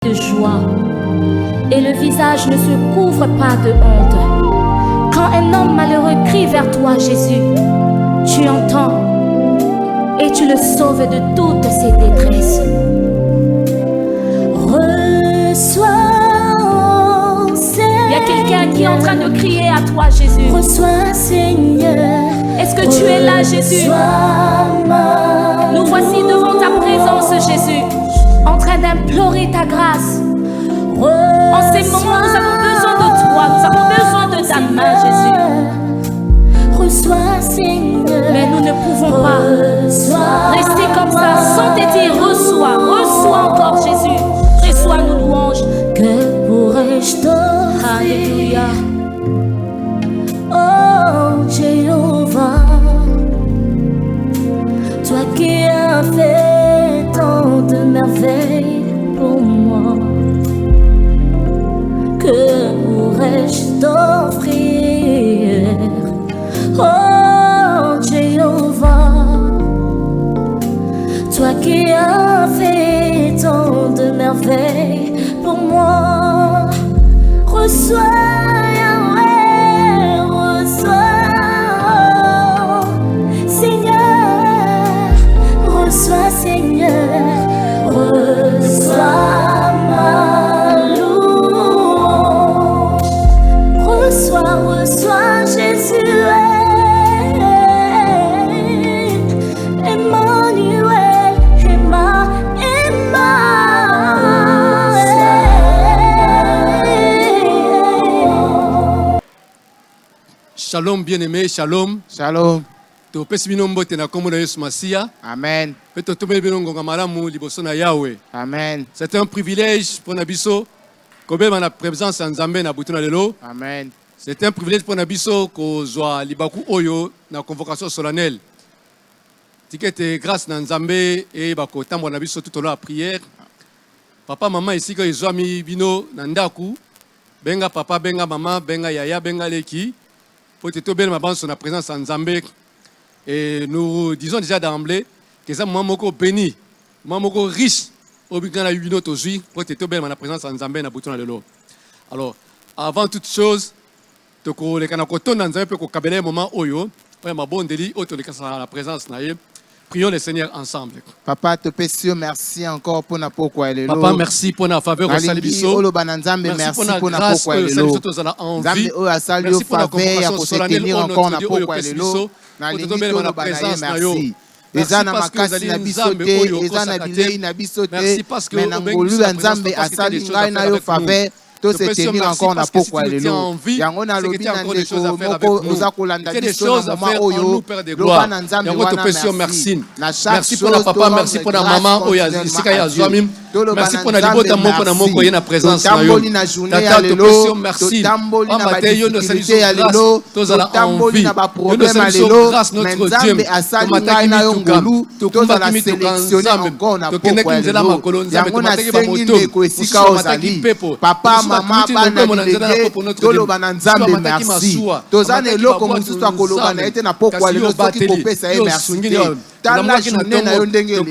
de joie et le visage ne se couvre pas de honte. Quand un homme malheureux crie vers toi, Jésus, tu entends et tu le sauves de toutes ses détresses. Reçois, Seigneur. Il y a quelqu'un qui est en train de crier à toi, Jésus. Reçois, Seigneur. Est-ce que tu es là, Jésus? Nous voici devant ta présence, Jésus, en train d'implorer ta grâce. En ces moments, nous avons besoin de toi, nous avons besoin de ta main, Jésus. Reçois, Seigneur. Mais nous ne pouvons pas rester comme ça sans te dire reçois, reçois encore, Jésus. Reçois nos louanges. Que pourrais-je t'offrir? Alléluia. Oh Jéhovah, toi qui as fait tant de merveilles pour moi, que pourrais-je t'offrir? Oh Jéhovah, toi qui as fait tant de merveilles pour moi, reçois. Seigneur, reçois ma louange. Reçois Jésus. Emmanuel, Shalom bien-aimé, shalom. Shalom. Amen. Amen. C'est un privilège pour Nabiso que la présence en Zambé na butuna lelo. Amen. C'est un privilège pour Nabiso que soit libaku oyo na convocation solennelle. Ticket grâce na Zambé et bako tambo Nabiso tout au long de la prière. Papa maman ici que ils ont mis bino nandaku. Benga papa, benga maman, benga yaya, benga leki. Pour te tober ma bande sur la présence en Zambé. Et nous disons déjà d'emblée que c'est un moment béni, un moment riche, au but de la Ubino Tozui, pour te tober ma présence en Zambé na bouton de l'eau. Alors, avant toute chose, les Kanakoton dans Zambé pour cabeler un moment oyo, ma bonne délit, auto les cas la présence naïe. Prions le Seigneur ensemble. Papa, te pécio, merci encore pour na pourquoi elle est là. Papa, merci pour la faveur au Salibiso. Merci pour la grâce que le Salibiso a envie. Merci pour la convocation solennelle au notre Dieu au Salibiso. Pour te donner la présence naïe. Merci parce que vous allez nous amener au merci parce que vous avez nous amener tout se tenir encore na pourquoi elle est là. Yango na lobi na ndeko moko oza kolanda biso na mama oyo loba na nzambe wana merci. Merci pour la papa, merci pour la maman oya sika ya zwami. Merci pour la libota moko na moko yena présence na yo. Tata to pesio merci. Amate yo no saliso lelo tozala envie. Yo no saliso grâce notre Dieu. Tomataki na yo ngolu tozala sélectionner encore na pourquoi elle est là. Yango na sengi ko esika ozali. Papa Mama bana ndenge toloba na nzambe merci tozana eloko mosusu akoloba na ete na pokwa lelo soki kopesa ye merci tala journée na yo ndenge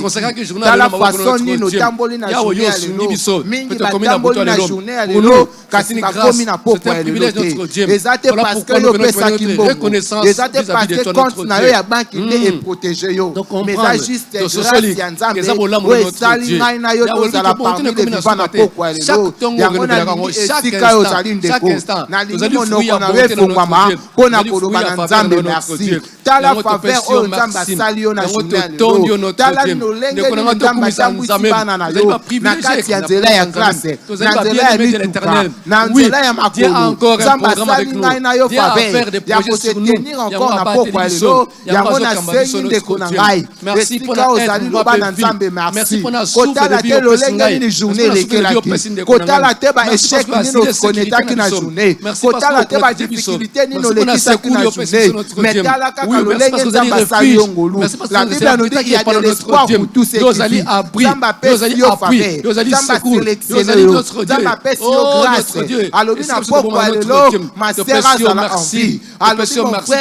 tala façon nini otamboli na journée ya lelo mingi batamboli na journée ya lelo kasi bakomi na pokwa ya lelo te eza te parce que yo opesaki mbongo eza te parce que compte na yo ya banki nde eprotege yo mais eza juste grâce ya nzambe oyo esali ngai na yo tozala parmi de vivant na pokwa ya lelo yango na esika yo ozali ndeko nalingi monoko na yo efungwama mpo na koloba na nzambe merci tala faveur oyo nzambe asali yo na journée ya lelo tala lolenge nini nzambe asambwisi bana na yo na kati ya nzela ya klase na nzela ya mituka na nzela ya makolo nzambe asali ngai na yo faveur ya kosetenir encore na pokwa ya lelo yango nasengi ndeko na ngai esika ozali loba na nzambe merci kotala te lolenge nini journée elekelaki kotala te baéchec nino konetaki na journée kotala te badifficulté nino lekisaki na journée mais tala kaka merci parce que vous allez refuge. Merci parce que vous allez habitat qui est par notre Dieu. Nous allons abri, nous allons appui, nous allons secours, nous allons notre Dieu. Oh notre Dieu. Est-ce que c'est bon notre Dieu? Te pression merci. Te pression merci.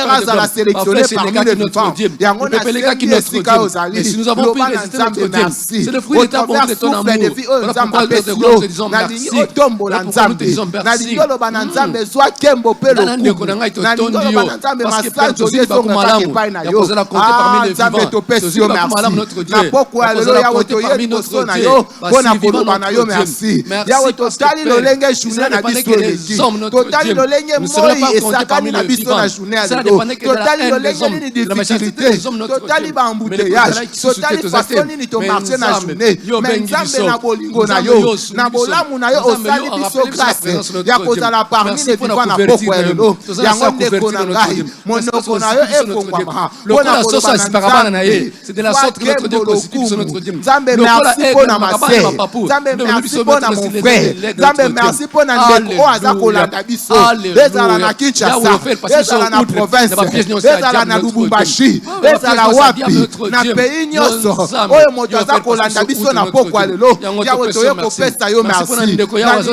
Notre Dieu. Et si nous avons pu résister notre Dieu, c'est le fruit de ta bonté, de ton amour. Voilà pourquoi nous te glorifions, nous disons merci. Voilà pourquoi nous te disons merci. Parce que Père Jésus va comme malamu. Il a posé la compter parmi les vivants. Jésus va comme malamu notre Dieu. Il a posé la compter parmi notre Dieu. Voici vivant notre Dieu. Merci parce que Père, cela dépendait que les hommes notre Dieu ne seraient pas comptés parmi les vivants. Cela dépendait que de la haine des hommes, de la méchanceté des hommes notre Dieu. Mais les causes qui se suscitent aux athées. Mais Nzambe, yo bengi biso. Nzambe yo suli biso. Nzambe yo a rappelé sa présence notre Dieu. Merci pour la couverture de nous. Nous allons sa couverture de notre Dieu. Merci parce que le coup la sauce à Siparabana naye, c'est de la sorte que notre Dieu constitue sur notre Dieu. Nzambe merci pour na masé. Nzambe merci pour na mon frère. Nzambe merci pour na ndeko aza kolanda biso. Ezala na Kinshasa, ezala na province, ezala na Lubumbashi, ezala wapi na pays nyonso. Oyo moto aza kolanda biso na pokwa lelo. Yawe toye kopesa yo merci.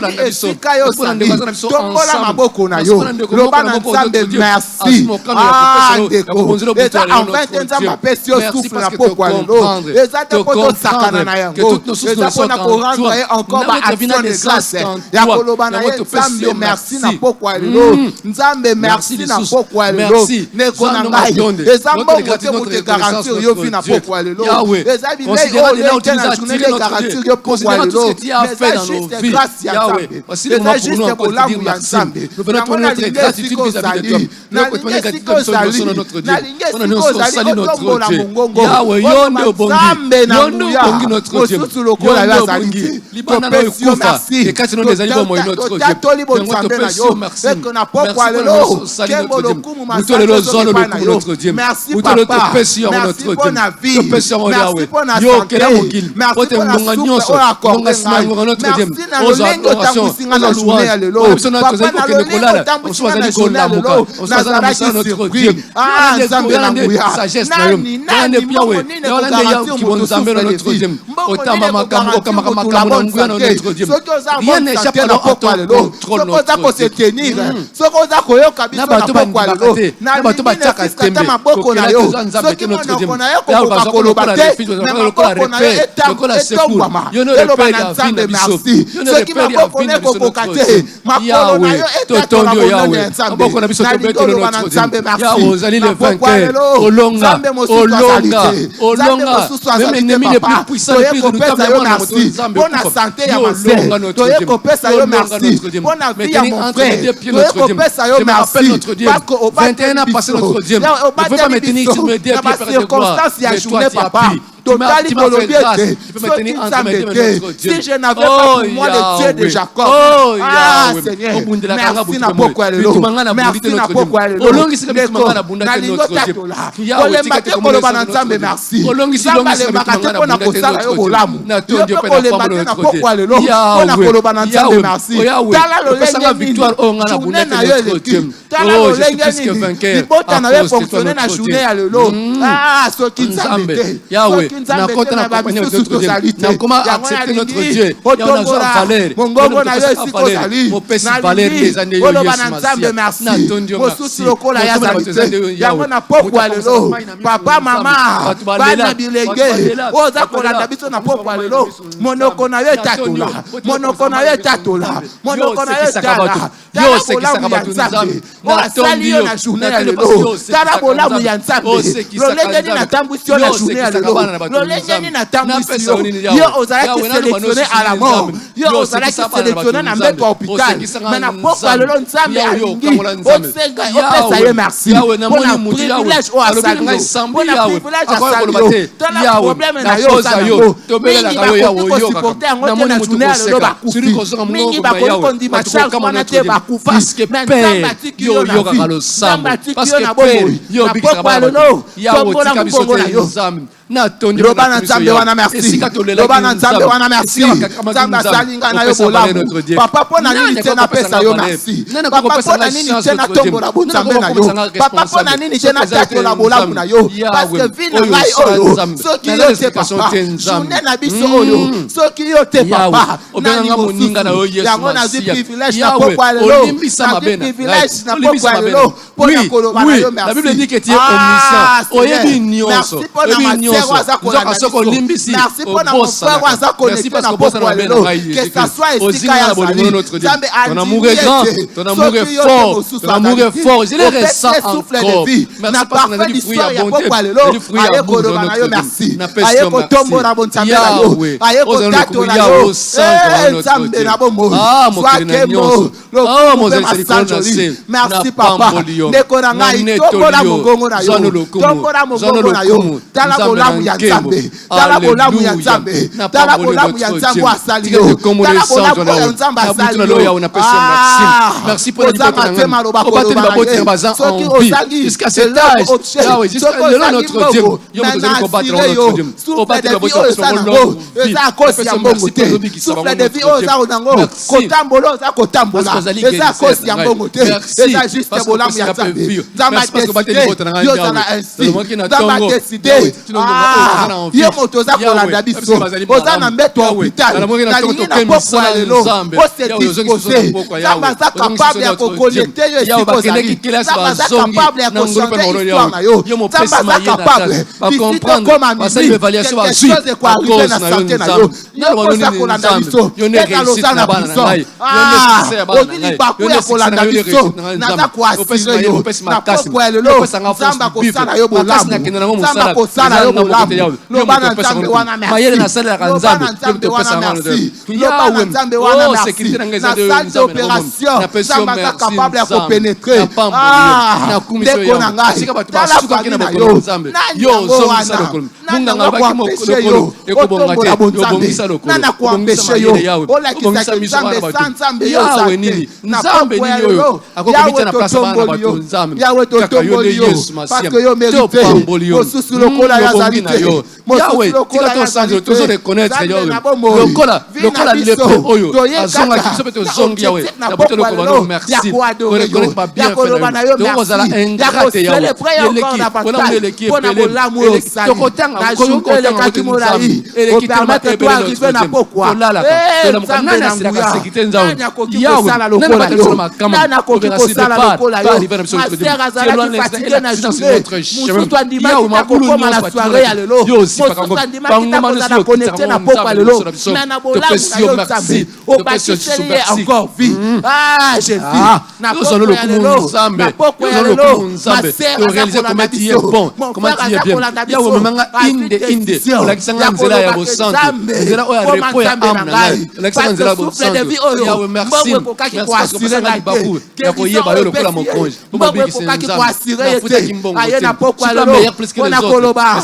Na esika yo sali. Tombola maboko na yo. Loba na Nzambe merci. Ah ndeko. Eza enfin Nzambe apesi yo souffle na pokwa lelo. Eza te poto sakana na yango. Eza pona ko rendre encore ba action de grâce. Ya koloba na Nzambe merci na pokwa lelo. Nzambe merci na pokwa lelo. Neko na ngai. Eza mbongo te mote garantir yo fi na pokwa lelo. Eza bilei oyo te na journée de garantir yo pokwa lelo. Mais ça juste grâce ya Nzambe. Eza juste bolamu ya Nzambe. Nous venons témoigner notre gratitude vis-à-vis de toi. Nous venons témoigner gratitude sur notre Dieu. On salue notre Dieu. Yahweh, yonde obongi notre Dieu. Yonde obongi. Libana na yokufa. Ekati no desali bomo notre Dieu. Yango te pesi merci. Merci pour nous saluer notre Dieu. Muto lelo zono lokumu notre Dieu. Muto lelo te pesi yo notre Dieu. Te pesi yo Yahweh. Yo kela mokili. Ote mbonga nyonso. Mbonga simango notre Dieu. Ozo adoration. Ozo louange. Ozo notre Dieu kokende kolala. Ozo azali kolamuka. Ozo azali musala notre Dieu. Ah, Nzambe na nguya. Sagesse na yo. Nane Yahweh. Nane Yahweh qui nous amène notre Dieu. Otama makambo kamaka makambo na nguya notre Dieu. Rien n'échappe à notre contrôle notre Dieu. Sokoza koyoka biso na pokwa lelo. Na bato bachaka tembe. Kokela yo. Soki monoko na yo kokoka koloba te. Na maboko na yo etongwama. Eloba na Nzambe merci. Soki maboko na yo kokoka te. Makolo na yo etatola monene ya Nzambe. Maboko na biso tobetelo notre Dieu. Merci. Ozali le vainqueur. Olonga. Même ennemi le plus puissant, le plus redoutable, merci. Bonne santé ya masé. Toye kopesa yo merci. Bonne vie ya mon frère. Toye kopesa yo merci. 21 ans passé notre Dieu. Ne veux pas me tenir sur mes deux pieds, Père de gloire. Mais toi, tu as pu. Totali Bolobete, si je n'avais pas pour moi le Dieu de Jacob, ah Seigneur, merci na pokwa lelo, merci na pokwa lelo, na lingo tatola, kolemba te koloba na Nzambe merci, Nzambe alembaka te mpona kosala yo bolamu, yo pe kolemba te na pokwa lelo, mpona koloba na Nzambe merci, tala lolenge nini, journée na yo eleki, tala lolenge nini, libota na yo fonctionner na journée ya lelo, ah soki Nzambe te, Yahweh, na compte na compagnie de notre Dieu. Na comment accepter notre Dieu. Il y a une valeur. Mongongo na yo siko zali. Mon pèse valeur des années yo Yesu merci. Na tondio merci. Lokola ya zali. Yango na pokwa lelo. Papa mama. Bana bilenge. Oza kolanda biso na pokwa lelo. Monoko na yo tatola. Monoko na yo tatola. Monoko na yo tala. Yo sekisaka batu Nzambe. Na tondio na journée ya lelo. Tala bolamu ya Nzambe. Lolenge na tambusio na journée ya lelo. Lolenge na tambusio. Yo ozalaki sélectionné à la mort. Yo ozalaki sélectionné na mbeto hôpital. Mais na pokwa lelo Nzambe alingi. Osenga opesa ye merci. Pona privilège o asali yo. Pona privilège asali yo. Tala problème na yo sango. Mingi bakoki kosupporter yango te na journée ya lelo bakufi. Mingi bakoki kondima charge wana te bakufa. Mais Nzambe atiki yo na vie. Nzambe atiki yo na bomoi. Na pokwa lelo tombola mbongo na yo. loba na nzambe wana merci loba na nzambe wana merci nzambe asalinga na yo bolamu papa pona nini te napesa yo merci papa pona nini te natombola bonzambe na yo papa pona nini te natatola bolamu na yo parce que vi na ngai oyo soki yo te papa journée na biso oyo soki yo te papa nani mosusu yango nazwi privilège na pokwa lelo nazwi privilège na pokwa lelo pona koloba na yo merci. La Bible dit que tu es omniscient. Oyebi nyonso. Oyebi nyonso. Merci pour mon frère waza connecté na pokwa lelo. Que ça soit esika ya zali. Nzambe ton amour est grand, ton amour est fort, ton amour est fort. Je le ressens encore. Merci parce que du fruit à bonté, du fruit à bonté. Merci. Aye ko tombo na bon nzambe na yo. Aye ko tato na yo. Nzambe na bomo. Sois kemo. Merci papa. Nekona ngai tombola mongongo na yo. Tombola mongongo na yo. Tala bolamu ya nzambe. Tala bolamu ya nzambe. Tala bolamu ya nzambe asali yo. Tala bolamu ya nzambe asali yo. Merci pour la liberté. Jusqu'à cet âge, jusqu'à notre Dieu, nous allons combattre notre Dieu. Au bas de la beauté,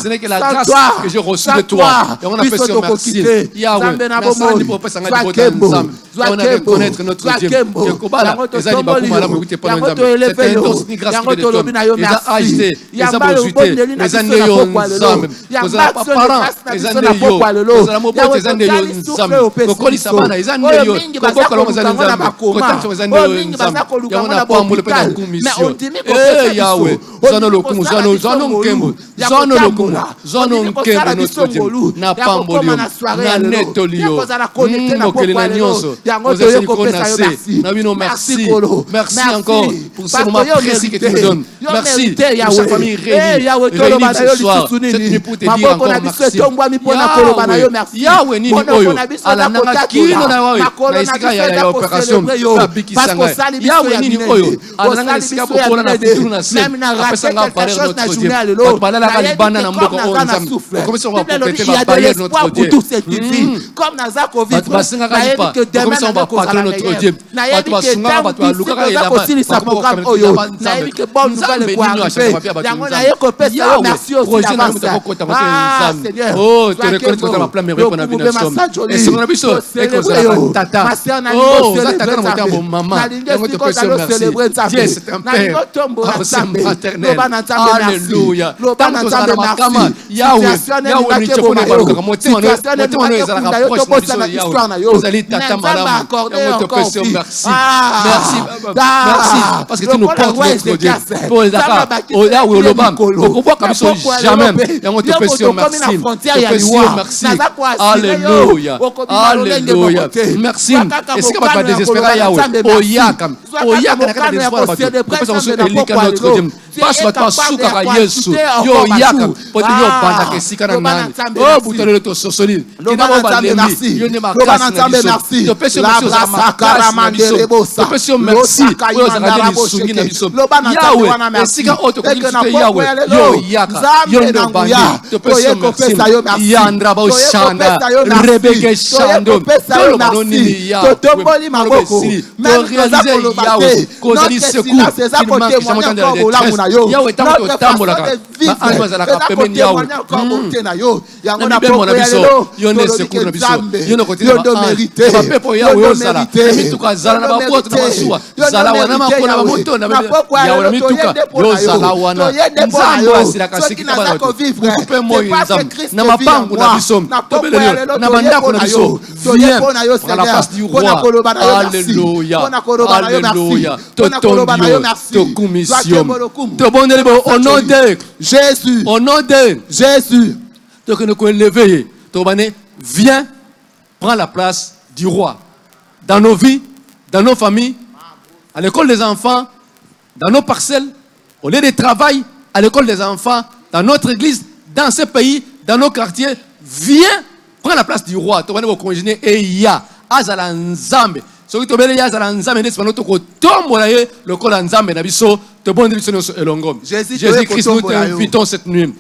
ce n'est que la grâce que j'ai reçue de toi. Et on appelle ça merci. Yahweh, merci pour on a de connaître notre Dieu. C'est un dos ni grâce que de toi. Les a agités, les a bojutés, les a néons ensemble. Vous avez pas parents, les a néons. Vous avez mobo, les a néons ensemble. Vous connaissez ça, les a néons. Vous connaissez ça, les a néons. Vous connaissez ça, les a néons ensemble. Et on a pas moulé pour la commission. Eh Yahweh, zono lokumu, zono nkembo, zono lokumu, zono nkembo notre Dieu. Na pambolio, na netolio, mokele na nyonso. Vous avez merci. Merci encore pour ce moment précis que tu nous donnes. Merci pour cette famille réunie ce soir. Cette nuit pour te dire encore merci. Yahweh nini oyo alananga kino na wawe na isika ya opération babiki sanga. Yahweh nini oyo alananga isika popola na futuru na se apesanga valeur notre Dieu. Balala kalibana na mboko onzam. Comme ça on va compléter la valeur notre Dieu. Comme naza covid basinga kalipa. Comme ça on va patronner notre Dieu. Batwa sunga batwa luka ya ba. Ça programme oyo na yebike bonne nouvelle kwa yango na yeko pesa merci aussi la Seigneur. Oh, tu reconnais que tu as la pleine mérite pour la vie de l'homme. Et c'est mon abisso, et que ça tata. Oh, ça tata na mota bon maman. Yango te pesa merci. Dieu c'est un père. C'est maternel. Alléluia. Tant que ça na makama. Yahweh, parce que tu nous portes notre Dieu. Pour Dakar, là où le bam, on voit comme ça jamais. Et on te merci, merci. Alléluia, alléluia. Merci. Et si on va désespérer Yahweh, oyakam, oyakam na kata désespoir bateau. Parce qu'on se élika notre Dieu. Passe votre souka ka Yesu. Yo yakam, pote yo banda ke sikana nani. Oh butole to sosoli. Kina mo balembi. Yo ne makasi na biso. To pese merci za makasi. To pese merci. Yo za ngani sungi na biso. Yahweh, esika oto kujite Yahweh. Yo yaka. Yo ne bandi. To pese merci. Yandra ba ushanda. Rebeke shando. Tolo manoni Yahweh. Totomboli maboko. To réaliser Yahweh. Kozali secours. Qu'il manque jamais de la détresse. Yahweh tango tambola ka. Na anwa za la kapemeni Yahweh. Yahweh na bemo na biso. Yo ne secours na biso. Yo ne kotina ba. Ba pepo Yahweh ozala. Mituka zala na ba poto na basua. Zala wana makona ba moto na Yahweh na mituka. Yo zala wana. Nzambo asira kasiki na ba. Kupe moyo nzambo. Na mapangu na biso. Tobelele na bandako na biso. Viens à la place du roi. Alléluia. Alléluia. Te tondio. Te commission. Te bonne au nom de Jésus. Au nom de Jésus. Donc nous pouvons lever. Tobané, viens, prends la place du roi. Dans nos vies, dans nos familles, à l'école des enfants, dans nos parcelles, au lieu de travail, à l'école des enfants, dans notre église, dans ce pays, dans nos quartiers, viens, prends la place du roi. Tobané vous congéner et ya azala nzambe. Soki tobele ya azala nzambe nesi pano toko tombola ye le kol nzambe na biso to bon biso no elongom. Jésus-Christ, nous t'invitons cette nuit.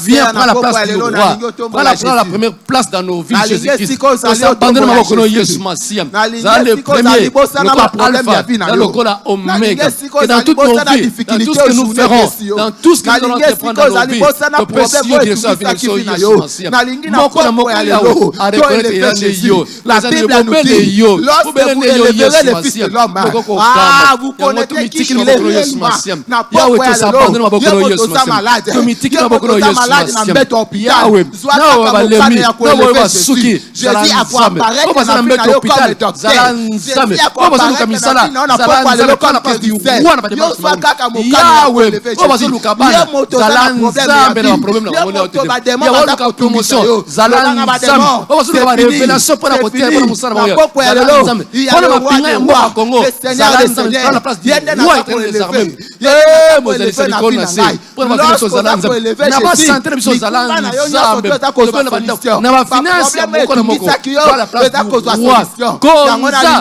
Viens prendre la place du roi. Prends la première place dans nos vies, Jésus-Christ. Abandonne ma bokono Yesu Masia. C'est le premier, le Alpha, le Kola Omega. Et dans toutes nos vies, dans tout ce que nous ferons, dans tout ce que nous allons entreprendre dans nos vies, le précieux Dieu soit venu sur Yesu Masia. Moko na moko yao, à reconnaître Yane yo. La Bible nous dit, lorsque vous élèverez les fils de l'homme, vous connaîtrez qui il est réellement. N'a pas malade na mbeto hôpital. Soit kaka mokane ya kuelever Jésus. Jésus a pour apparaître na mbeto hôpital. Jésus a pour apparaître na na pokwa lelo comme prédicteur. Yo soit kaka mokane ya kuelever Jésus. Yo moto za problème na moto ba démon ba ta promotion. Zala nzambe. Oba sulu ba révélation pour la côté pour musala ba yo. Zala nzambe. Ona mapinga ya mwa Congo. Zala nzambe dans la place du roi éternel des armées. Moi je laisse l'école na c'est. Pour ma vie zala nzambe. Na ba centre biso zala nzambe. Na ba finance ya moko na moko. Dans la place du roi. Konza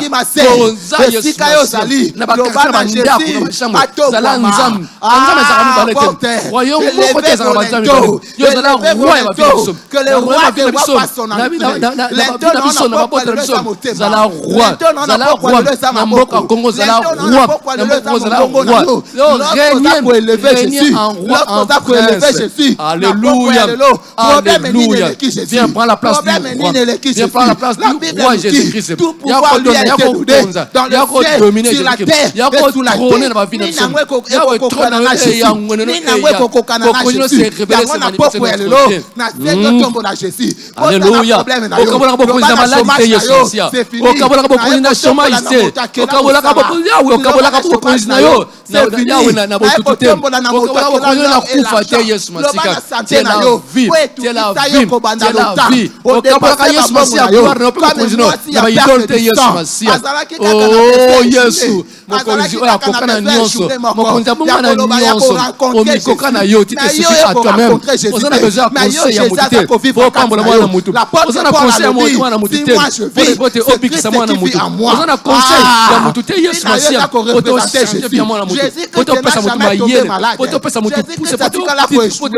esika yo zali. Na ba kaka ba ndako na bashambo. Zala nzambe. Nzambe za kami balete. Royaume moko te zala nzambe. Yo zala roi ya ba biso. Que le roi de roi passe son âme. Zala roi. Zala roi. Na mboka Congo zala roi. Na mboka zala roi. Régner en roi, en prince. Alléluia. Alléluia. Viens prendre la place du roi. Viens prendre la place du roi Jésus-Christ. Yako dominer sur la terre. Yako trôner dans ma vie. Yako trôner dans ma vie. Alléluia. Okabola beaucoup de maladies Yesu. Okabola beaucoup de chômage. Okabola beaucoup de nayo. Yawe na botutu te. Okabola beaucoup na kufa te Yesu Masika. C'est la vie. C'est la vie. C'est la vie. Okabola Yesu Masika gloire na pe konzino. Na idole te Yesu Masika. Oh Yesu. Mokonzi oya kokana nyonso. Mokonzi abonga na nyonso. Omikokana yo tu te suffis à toi-même. Ozana besoin conseil ya mutu. Faut pambola mwana mutu. Ozana conseil ya mwana mutu te. Faut bote obikisa mwana mutu. Ozana conseil ya mutu te Yesu Masika. Oto changer bien mwana mutu. Oto pesa mutu mayele. Oto pesa mutu pousse oto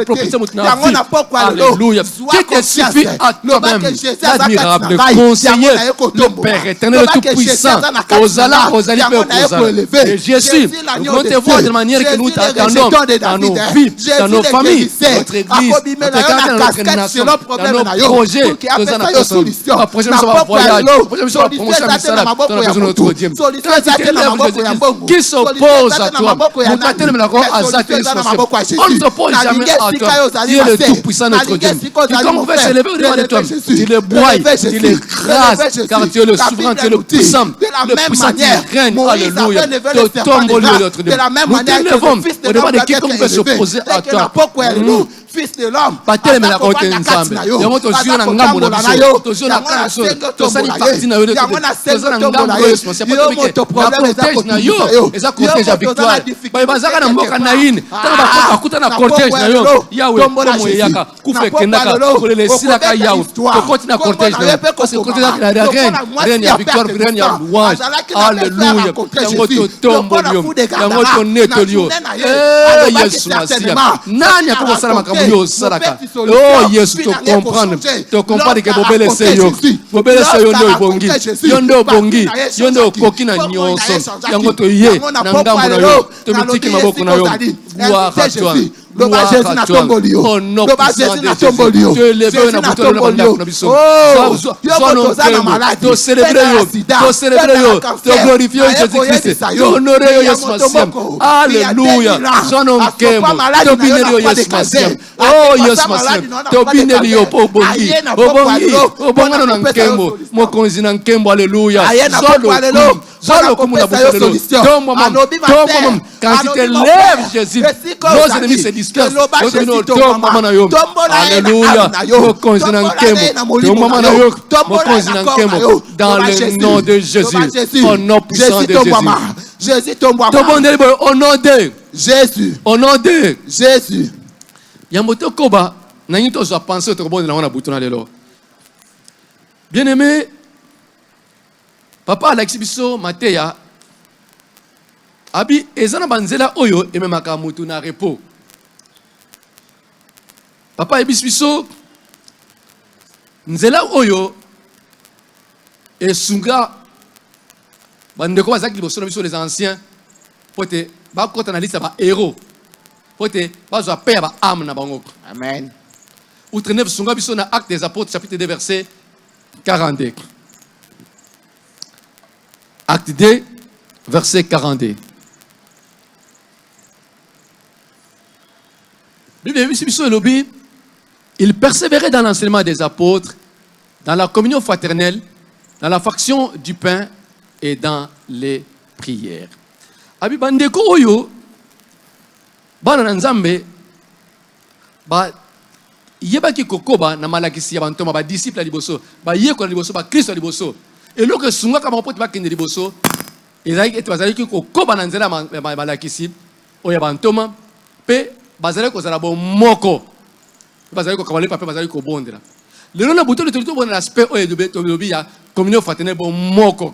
propulser mutu na vie. Alléluia. Tu te suffis à toi-même. L'admirable conseiller, le Père éternel tout puissant. Ozala, Ozali pe et Jésus, nous voulons te voir de manière que nous t'attendons dans nos vies, dans nos familles, notre église, notre quartier, notre nation, dans nos projets, nos prochaine sur un voyage, prochaine sur la promotion de Missala, dans la maison de notre Dieu. Qui s'oppose à toi. On ne s'oppose jamais à toi. Tu es le Tout-Puissant, notre Dieu. Quiconque veut s'élever au-devant de toi, tu le broies, tu l'écrases, car tu es le souverain, tu es le puissant. Le puissant qui règne. Alléluia. De la même manière, nous t'élevons au-devant de quiconque veut s'opposer à toi. Fils de l'homme, oh Yesu, te comprendre que bobele seyo ndo bongi, yondo bongi, yondo kokina nyonso, yango to ye, nangambo na yo, to mitiki maboko na yo, gloire à toi. Oh non, puissant de Jésus. Tu es levé na buto na bandako na biso. Sois non malade. To célébrer yo, to glorifier Jésus-Christ. To honorer yo Yesu Masiam. Alléluia. Sois non kembo. To bineli yo Yesu Masiam. Oh Yesu Masiam. To bineli yo po bongi. Obongana na nkembo. Mokonzi na nkembo. Alléluia. Sois le coup na buto lelo. Tombo mam. Quand tu te lèves Jésus, nos ennemis se dispersent. Alléluia. Dans le nom de Jésus. Au nom puissant de Jésus. Au nom de Jésus. Au nom de Jésus. Bien aimé, papa Alexis Bisso Mateya abi ezana banzela oyo ememaka mutu na repos. Papa Ebiso nzela oyo esunga bandeko bazaki liboso na biso les anciens pote bakota na liste ba héros pote bazwa paix ba âme na bango. Amen. Outre neuf sunga biso na Actes des Apôtres chapitre 2 verset 42. Acte 2 verset 42. Il persévérait dans l'enseignement des apôtres, dans la communion fraternelle, dans la fraction du pain et dans les prières. Abi bandeko oyo bana nzambe ba yebaki kokoba na malakisi ya bantoma ba disciple liboso ba yeko liboso ba Kristo liboso et loke sunga kama pote ba kende liboso ezaki etwazali kokoba na nzela malakisi oya bantoma pe bazali kozala bo moko bazali ko kabale pape bazali ko bondela lelo na buto le tout bon aspect oyo de lobi ya communion fraternelle bo moko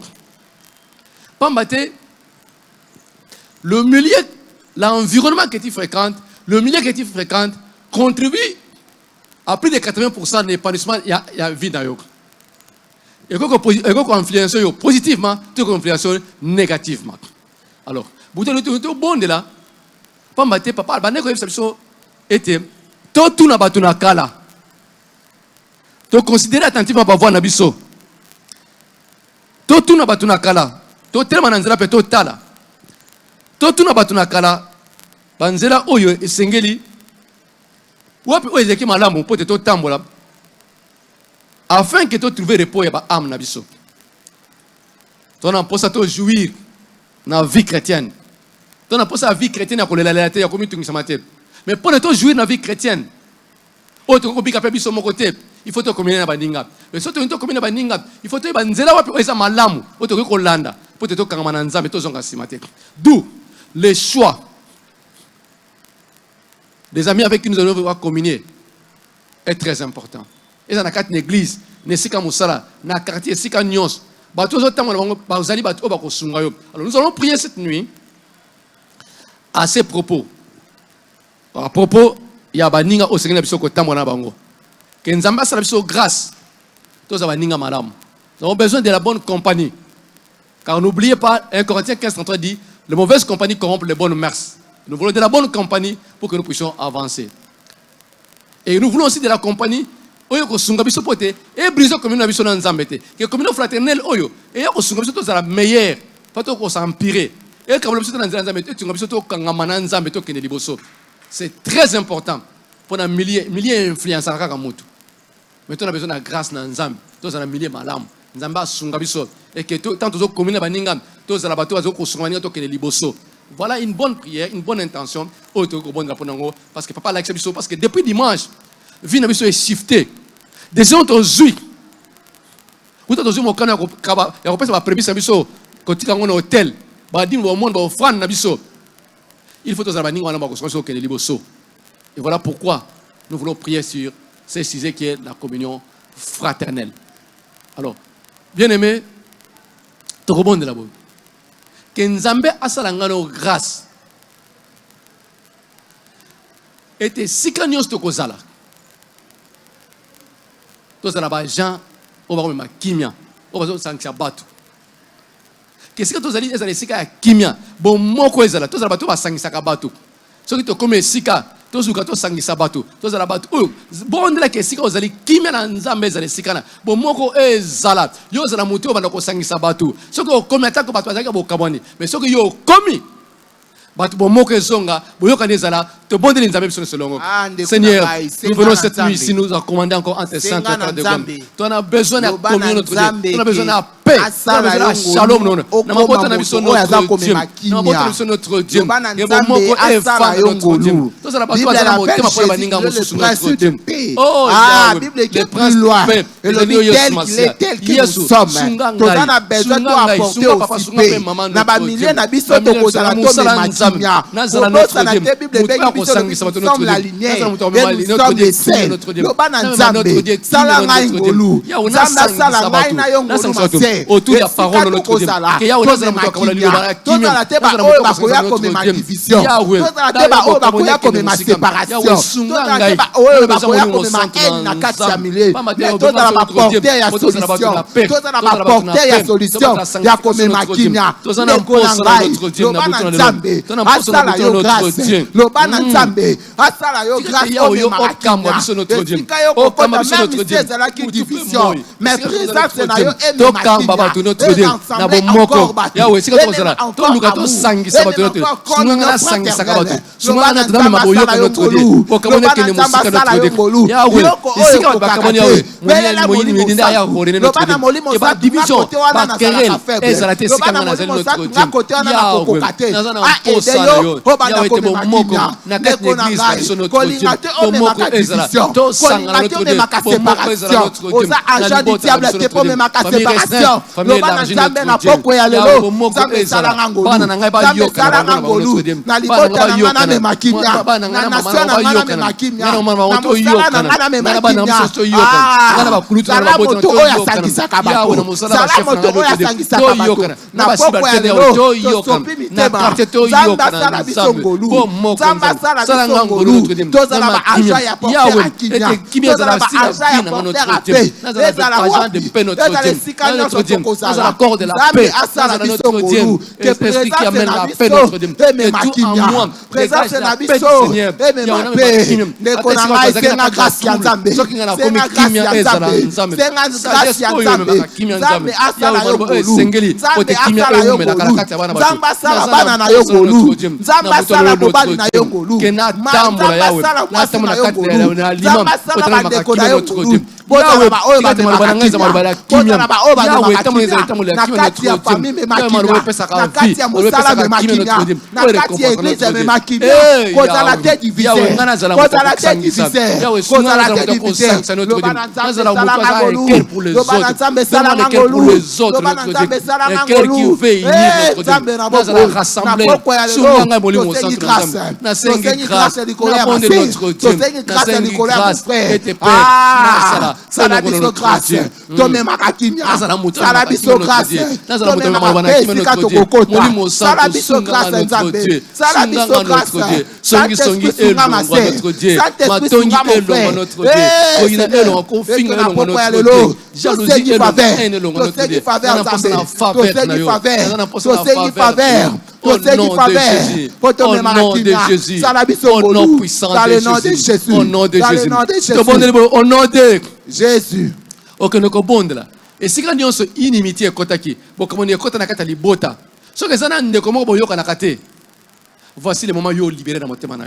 pambate le milieu l'environnement que tu fréquentes le milieu que tu fréquentes contribue à plus de 80% de l'épanouissement il y a vie dans yo et qu'on influence positivement tu qu'on influence négativement alors buto le tout bondela pambate papa bane ko yebisa était tout na batuna kala to considérer attentivement pa voir na biso tout na batuna kala to tellement nzela pe to tala tout na batuna kala banzela oyo esengeli wapi oyo ezeki malamu po te to tambola afin que to trouver repos ya ba âme na biso to na posa to jouir na vie chrétienne. Donc, pour sa vie chrétienne, il y a la tête. Mais pour ne pas jouir dans la vie chrétienne, il faut te communier avec Bandinga. Mais si tu te communies avec Bandinga, il faut te banzela wapi oisa malamu, il faut te kolanda, pour te kangamananza, mais to zonga simate. D'où le choix des amis avec qui nous allons pouvoir communier est très important. Et ça n'a qu'à une église, ne sika musala, na quartier sika nyons. Alors nous allons prier cette nuit. À ces propos, à propos, il y a baninga au Seigneur biso ko tamona bango. Que nzamba sala biso grâce. Tous baninga madame. Nous avons besoin de la bonne compagnie. Car n'oubliez pas, 1 Corinthiens 15:33 dit, la mauvaise compagnie corrompt les bonnes mœurs. Nous voulons de la bonne compagnie pour que nous puissions avancer. Et nous voulons aussi de la compagnie oyo ko sunga biso pote et briser communion biso na nzambete. Que communion fraternelle oyo et ko sunga biso tous la meilleure, pas to ko s'empirer. C'est très important pour un millier influence à Kakamutu. Mais on a besoin de grâce dans Nzambe. Tous on a millier malam. Nzamba sunga biso. Et que tant aux communes baningam, tous à la bateau azo kosungania to kene liboso. Voilà une bonne prière, une bonne intention. Parce que papa l'accepte biso parce que depuis dimanche, vie na biso est shifté. Des gens ont joué. Vous avez joué mon canard, il y a pas prévu biso. Quand tu es dans un hôtel, bah dis au monde offrande na biso. Il faut tous à baninga na bakoso kene liboso. Et voilà pourquoi nous voulons prier sur ce sujet qui est la communion fraternelle. Alors, bien aimé, tu rebondis là-bas. Que Nzambe asalangano grâce. Et tes sikanyos to kozala. To zala ba Jean, on va remettre kimia, on va sanctia batu. Que si to zali ezali sika kimia, bon moko ezala, to zala batu ba sangisa ka batu. So ki to comme sika tozuka to sangisa batu to zala batu oyo bondela ke sika ozali kimia na Nzambe ezali sika na bo moko ezala yo zala mutu obanda ko sangisa batu soki okomi atako batu azalika bokamwani mais soki yo okomi batu bo moko ezonga boyokani ezala to bondeli Nzambe biso selongo. Seigneur, nous venons cette nuit ici nous recommander encore en tes saints de Dieu. Tu en as besoin de la communion notre Dieu. Tu as besoin de la paix. Tu as besoin de la shalom non. Na mabota na biso notre Dieu. Na mabota na biso notre Dieu. Et bon moko e fa notre Dieu. To zala batu azala motema pour baninga mosusu notre Dieu. Oh, Bible qui est plus loin. Et le tel que nous sommes. Tu en as besoin de apporter aussi paix. Na ba milliers na biso to kozala to matimia. Na Bible nous sommes la lumière et nous sommes les sels. Lobana Nzambe salanga ingolu Nzambe salanga na yongolu mase autour de la parole de notre Dieu que ya oza muto akola libara kimia toza teba oyo bakoya komema division toza teba oyo bakoya komema séparation toza teba oyo bakoya komema haine na kati ya milieu toza na porteur ya solution toza na porteur ya solution ya komema kimia ndekona ngai lobana Nzambe asala yo grâce lobana Nzambe asala yo grâce omema kimia esika yo kokota même si ezalaki division mais présence na yo emema kimia notre Dieu na bomoko yawe sika tozala to luka to sangisa bato notre sunga na sangisa ka bato sunga na tana maboyo ka notre Dieu okamone ke ne musika notre Dieu yawe sika ko bakamone yawe mwenye moyini midinda ya ko rene notre Dieu e ba division ba querelle ezala te sika na zali notre Dieu yawe nazana posa yo yawe te bomoko na kati l'église biso notre Dieu bomoko ezala to sanga notre Dieu bomoko ezala notre Dieu oza agent du diable te pour me ma séparation lobana Nzambe na poko ya lelo Nzambe salanga ngolu Nzambe salanga ngolu na libota na ngana me makimia na nation na ngana me makimia na mosala na ngana me makimia ngana bakulutu na baboti na oya sangisaka bato sala moto oya sangisaka bato na poko ya lelo to sopi mitema Nzambe sala biso ngolu Nzambe sala biso ngolu tozala ba agent ya porteur ya kimia tozala ba agent ya porteur ya paix ezala wapi ezala esika nyonso tokozala accorde la paix à notre Dieu esprit qui amène la paix notre Dieu et tout en moi présence la paix Seigneur il y a une paix ndeko na ngai senga grâce ya Nzambe senga grâce ya Nzambe senga grâce ya Nzambe Nzambe asala yo ngolu Nzambe asala yo ngolu Nzambe asala bana na yo ngolu Nzambe asala mobali na yo ngolu Nzambe asala mwasi na yo ngolu Nzambe asala bandeko na yo ngolu bozala ba oyo bana kimia na kati ya famille me makimia na kati ya mosala me makimia na kati ya église me makimia kozala te diviser kozala te diviser kozala te diviser lobana Nzambe salanga ngolu lobana Nzambe salanga ngolu lobana Nzambe salanga ngolu Nzambe na boko ya lelo tosengi grâce likolo ya mase tosengi grâce likolo ya frère sala biso grâce tomemaka kimia sala biso grâce tomemaka paix esika tokokota sala biso grâce Nzambe sala biso grâce Saint-Esprit sunga mase Saint-Esprit sunga mon frère na poko ya lelo tosengi faveur Nzambe tosengi faveur au nom de Jésus au nom puissant de Jésus au nom de Jésus au nom de Jésus okenoko bondela et si quand on se inimitié kotaki bokamoni kota na kata libota Voici le moment où libéré dans mon thème.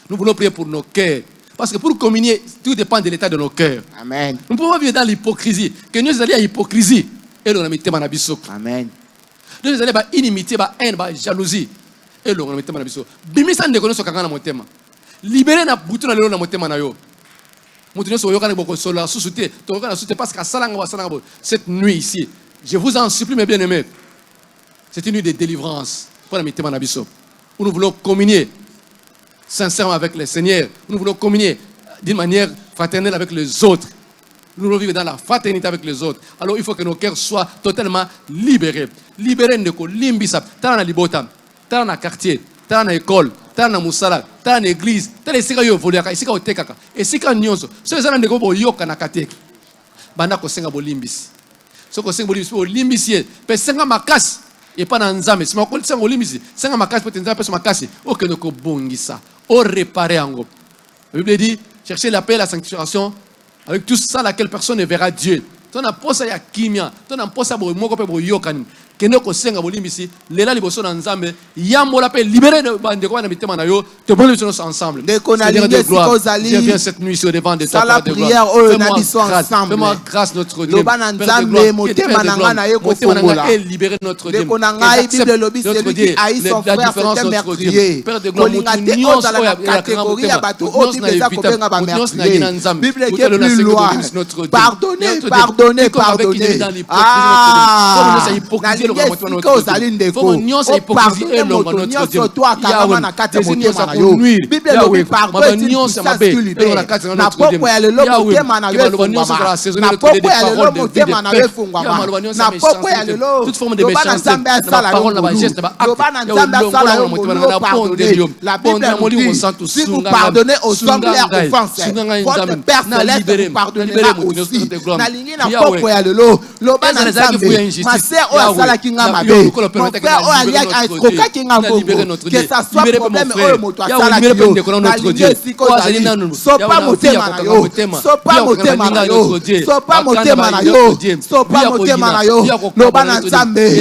Nous voulons prier pour nos cœurs. Parce que pour communier, tout dépend de l'état de nos cœurs. Amen. Nous pouvons vivre dans l'hypocrisie. Que nous allions à l'hypocrisie. Et nous allons mettre en abysso. Amen. Nous allons à inimité, à haine, à jalousie. Et nous allons mettre en abysso. Bimisa ne connaît pas mon thème. Libéré na bouton na mon thème na yo. Montenez sur yoka ne boko sola sous-souté. Toka na sous-souté parce qu'à salanga cette nuit ici, je vous en supplie mes bien-aimés. C'est une nuit de délivrance. Pour la mettre en abysso. Où nous voulons communier sincèrement avec le Seigneur. Nous voulons communier d'une manière fraternelle avec les autres. Nous voulons vivre dans la fraternité avec les autres. Alors il faut que nos cœurs soient totalement libérés. Libérés de quoi? Limbisa. Tant na libota, tant na quartier, tant na école, tant na musala, tant na église, tant na sika yo voliaka, sika otekaka, et sika nyonso. Ce sont des gens qui yoka na kateki. Banda ko senga bo limbisi. Ce ko senga bo limbisi, bo limbisi. Pe senga makas. Et pas dans Nzambe. Si ma collègue s'en limite, c'est un makasi peut être un makasi. Ok, nous bongisa. O réparer en gros. La Bible dit chercher la paix et la sanctification. Avec tout ça, laquelle personne ne verra Dieu. Ton aposa ya kimia. Ton aposa bo moko pe bo yokani. Keno ko senga bo limisi. Lela liboso na Nzambe. Yambo la paix libéré de bande quoi na mitema na yo. Te bonne nous ensemble. Seigneur de gloire. Je viens cette nuit sur devant de toi. La prière ensemble. Fais-moi grâce notre Dieu. Père de gloire. Et libérer notre Dieu. Notre Dieu. La différence notre Dieu. Père de gloire. Bible qui est plus loin. Pardonnez, pardonnez, pardonnez. Toute forme de méchanceté, la parole, la geste, la Bible dit, si vous pardonnez aux hommes leurs offenses, votre Père céleste vous pardonnera aussi. Ma sœur, oh, sala kinga mabe. Mon frère, oh, alia escroquer kinga mbongo. Que ça soit problème, oh, moto sala kinga. Nalinge siko zali. Sopa motema na yo. Sopa motema na yo. Sopa motema na yo. Sopa motema na yo. Loba na Nzambe. A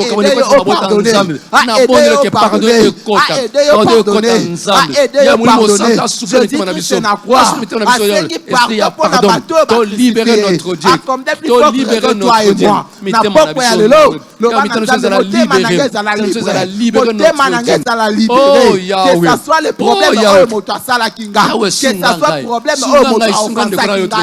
aider yo pardonner. A aider yo pardonner. A aider yo pardonner. A aider yo pardonner. Je dis que c'est na croix. A ceux qui pardonnent pour la bateau. Libérer notre Dieu. Comme depuis faut que toi et moi. Na poko ya lelo. Loba na Nzambe motema na ngeza la libre. Motema na ngeza la libre. Que ça soit le problème oh moto asala kinga. Que ça soit problème oh moto offensa kinga.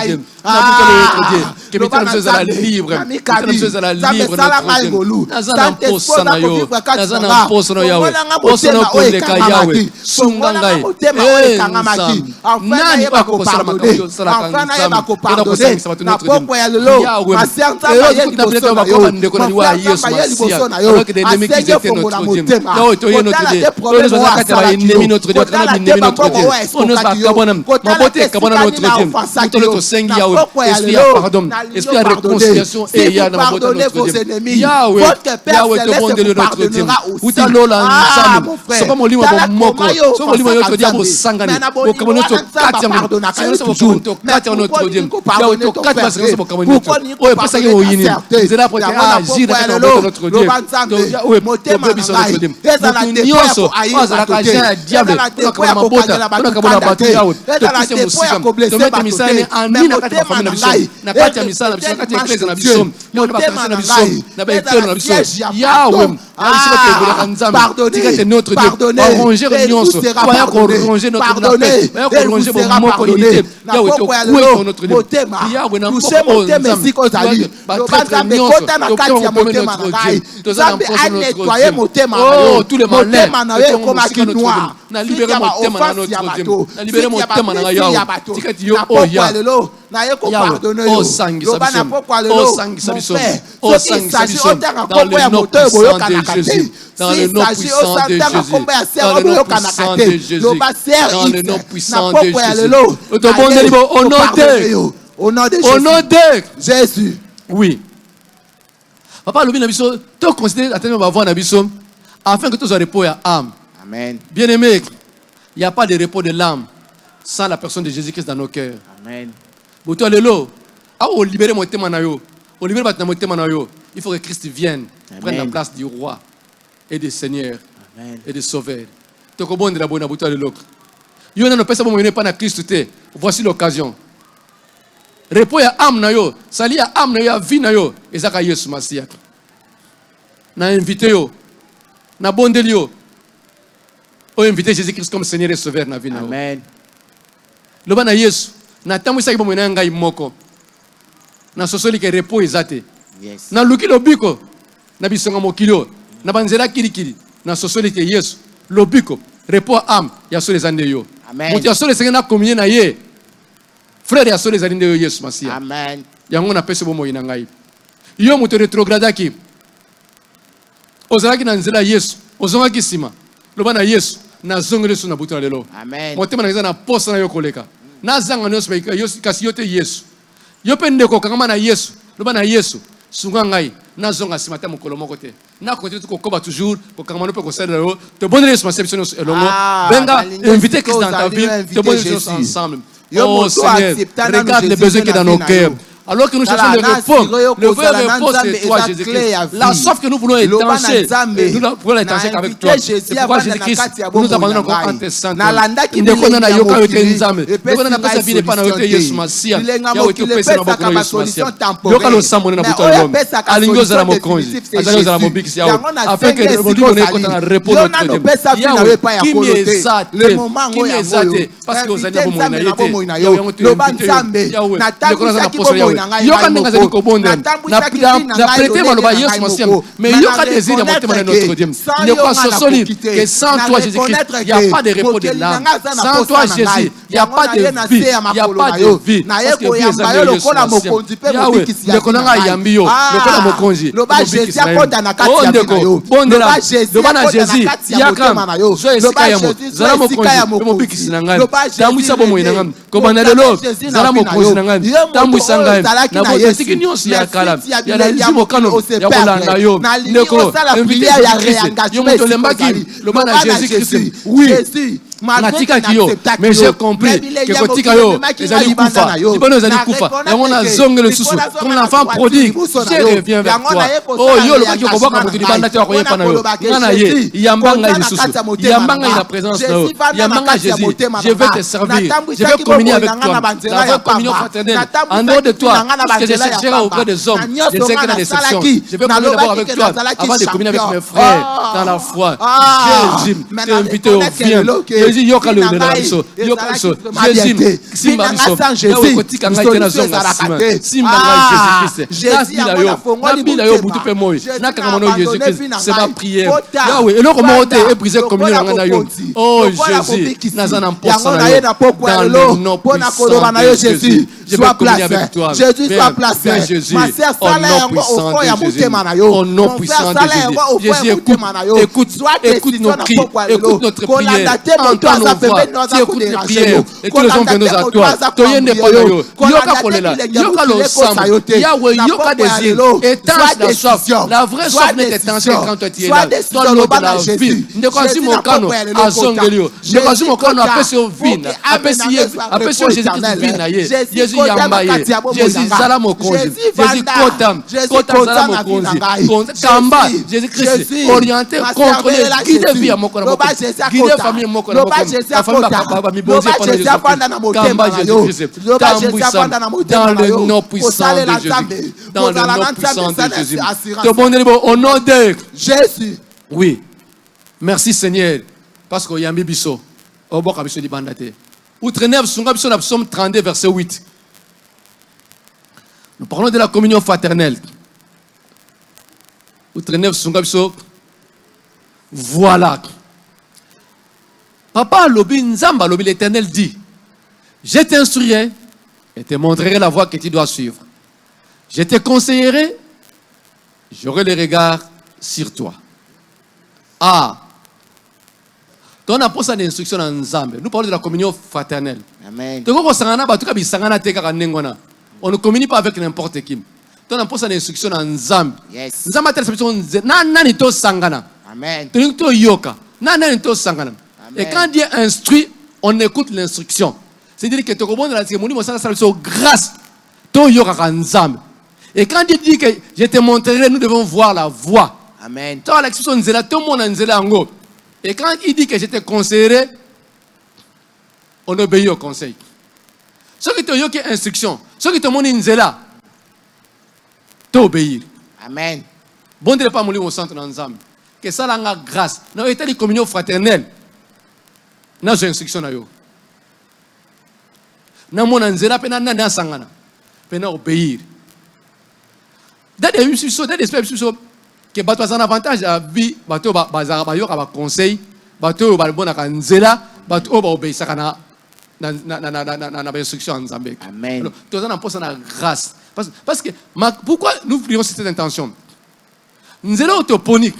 Que putain de la libre. Que la libre notre Dieu. Nazana posa na yo. Nazana posa na yo. Posa na koleka yawe. Sungangai. Nani pa ko sala makayo sala kanza. Ina ko sala sabatu notre Dieu. Yawe. Et tout d'après va ko ndeko na wa Yesu Masia. Alors que des ennemis qui étaient notre Dieu. Là to yo notre Dieu. On nous a katara ennemi notre Dieu. Kana ennemi notre Dieu. On nous a kabona. Mabote kabona notre Dieu. Tout notre sengi yawe. Esprit à pardon. Esprit à réconciliation et il y a dans notre Dieu. Yahweh, Yahweh te bon de notre Dieu. Uta lola nzambe. Soka molimo bomoko. Soka molimo yoto dia bosangani. Bokamono to katia mo. Sino bokamono to katia notre Dieu. Yahweh to katia sino bokamono to. Oye pasa ke oyini. Zela pote agir dans notre Dieu. Yahweh motema biso notre Dieu. Nyonso azala ka jana diable. Toka mabota. Toka batu Yahweh. Tokise musika. Tomete misane anina katika famille na biso. Na kati ya misala biso kati ya eklezia na biso. Yo na bakasa na biso. Na ba ekelo na biso. Yahweh. Pardonnez notre Dieu. Arranger nyonso. Voyons qu'on ranger notre paix. Voyons qu'on ranger mon moko unité. Yahweh to kuwe notre Dieu. Yahweh na moko nzambe. Battre nyonso. Koti ya motema na ngai. Nzambe a nettoyer motema na yo. Oh, tous les malins. Motema noir. Na libérer motema na notre Dieu. Na libérer motema na Yahweh. Tikati yo oh Yahweh. Oh sangi sabiso. Oh sangi sabiso. Oh sangi sabiso. Dans le nom puissant de Jésus. Dans le nom puissant de Jésus. Dans le nom puissant de Jésus. Dans le nom puissant de Jésus. Au nom de Jésus. Oui. Papa, le bien abisso, tu considères attendre ma voix abisso afin que tu sois repos à âme. Amen. Bien aimé, il n'y a pas de repos de l'âme sans la personne de Jésus-Christ dans nos cœurs. Amen. Boto alelo, au libérer mon témoin na yo, au libérer mon témoin na yo, il faut que Christ vienne prendre la place du roi. et de Seigneur et de Sauveur. Tokobonde la bonne abouta de l'autre. Yo na no pesa bomo pas na Christ te. Voici l'occasion. Repos ya âme na yo, sali ya âme na yo, ya vie na yo, ezaka Yesu Masia. Na invité yo, na bondeli yo. O invité Jésus-Christ comme Seigneur et Sauveur na vie na yo. Amen. Loba na Yesu, na tamu isa bomo na ngai moko. Na sosoli ke repos ezate. Yes. Na luki lobiko, na bisonga mokilo, na banzela kirikiri, na sosoli ke Yesu, lobiko, repos âme, ya so les ande yo. Amen. Muti ya so les na communier na ye. Frère ya so les ande yo Yesu Masia. Amen. Yango na pese bomo ina ngai. Yo muto retrogradaki. Ozalaki na nzela Yesu, ozongaki sima. Loba na Yesu, na zongele so na butu na lelo. Amen. Motema na na posa na yo koleka. Na zanga no so yo kasi yo te Yesu. Yo pende ko kangama na Yesu. Loba na Yesu, sunga ngai na zonga sima ta mokolo moko te. Na côté to koba toujours ko kangama no pe ko sala yo. Te bonne Yesu maception elongo. Benga inviter Christ dans ta vie, te bonne Jésus ensemble. Oh Seigneur, regarde les besoins qui sont dans nos cœurs. Alors que nous cherchons le vrai repos c'est toi Jésus-Christ. La soif que nous voulons étancher, nous voulons l'étancher avec toi. C'est pourquoi Jésus-Christ nous abandonne encore en tes saints. Ndeko na yoka yote nzambe. Ndeko na pesa vile pana yote Yesu Masia. Ya yote pesa na boko Yesu Masia. Yoka lo sambo na buto l'homme. Alingo za la mokonzi. Azali za la mobiki ya. Afin que aujourd'hui on ait un repos notre Dieu. Qui m'est exalté parce que vous allez vous monaïté. Yoka ndenga zali kobonda na prêter maloba Yesu Masia mais yoka désir de monter dans notre Dieu ne pas sosoli que sans toi Jésus-Christ il n'y a pas de repos de l'âme sans toi Jésus il n'y a pas de vie il n'y a pas de vie parce que vie est à Yesu Masia Yahweh lekonanga yambiyo lokola mokonzi loba Jésus oh ndeko bondela loba na Jésus yaka zo esika yamo zala mokonzi mobikisi na ngai tambwisa bomoi na ngai kobanda lelo zala mokonzi na ngai tambwisa ngai na botiki nyonso ya kala ya na lizimo kano ya kolanda yo ndeko invité Jésus-Christ yo moto lembaki loba na Jésus-Christ oui natikaki yo mais j'ai compris que kotika yo ezali kufa libono ezali kufa yango na zongelo lisusu comme l'enfant prodigue je reviens vers toi oh yo lobaki okobwaka moto libanda te wakoyepa na yo nga na ye yambanga lisusu yambanga na présence na yo yambanga Jésus je vais te servir je vais communier avec toi la vraie communion fraternelle en dehors de toi parce que je chercherai auprès des hommes je ne sais que la déception je vais communier d'abord avec toi avant de communier avec mes frères dans la foi Jésus t'es invité au viens Jésus yoka le na biso yoka biso Jésus simba biso Jésus kotika ngai tena zonga simba ngai Jésus Christ nabila yo butu pe moi nakanga mono Jésus Christ c'est ma prière Yahweh eloko mote et briser communion na yo oh Jésus nazana mposa na yo dans le nom puissant de Jésus je vais communier avec toi Jésus soit placé Jésus ma sœur Saleh au nom puissant de Jésus écoute nos cris écoute notre prière entends nos voix tu écoutes nos prières et tous les hommes viennent à toi toyende panayo yoka kolela yoka lo sambo Yahweh yoka désir étanche la soif la vraie soif n'est étanchée quand tu es là donne-nous de la vie ndekosi mokano azongelio ndekosi mokano apesi yo vina apesi yo Jésus-Christ vina ye Jésus yamba ye Jésus zala mokonzi Jésus kota zala mokonzi kamba Jésus-Christ orienté contrôlé guide vie à moko na moko guide famille moko na moko la famille bakaba mibonzi pendant Jésus kamba Jésus-Christ dans le nom puissant de Jésus dans le nom puissant de Jésus te bonne au nom de Jésus oui merci Seigneur parce que yambi biso oboka biso libanda te outre neuf sunga biso na psaume 32 verset 8 nous parlons de la communion fraternelle outre neuf sunga biso voilà Papa lobi nzamba lobi l'Éternel dit je t'instruirai et te montrerai la voie que tu dois suivre je te conseillerai j'aurai le regard sur toi ton apôtre d'instruction en Nzambe nous parlons de la communion fraternelle amen on ne communie pas avec n'importe qui ton apôtre d'instruction en Nzambe yes Nzamba nani to sangana amen to yoka nani to sangana et quand Dieu instruit on écoute l'instruction c'est-à-dire que to komona la cérémonie mo sala grâce to yoka Nzambe et quand Dieu dit que je te montrerai nous devons voir la voie Amen. Toi, l'expression nzela, tout le monde a nzela ango. Et quand il dit que j'étais conseiller, on obéit au conseil. Ceux qui te ont instruction, ceux qui te montrent nzela, tu obéis. Amen. Bon Dieu, pas mourir au centre ensemble. Que ça la grâce. Dans l'état de communion fraternelle, dans une instruction na yo. Dans mon nzela, pe na sangana, pe na obéir. Dans des espèces que bato a un avantage à vie, bato bazara ba yo ka ba conseil, bato ba bon na nzela, bato ba obéir ça kana na instruction en Zambie. Amen. Tout ça on pense na grâce. Parce que pourquoi nous prions cette intention? Nzela autoponique.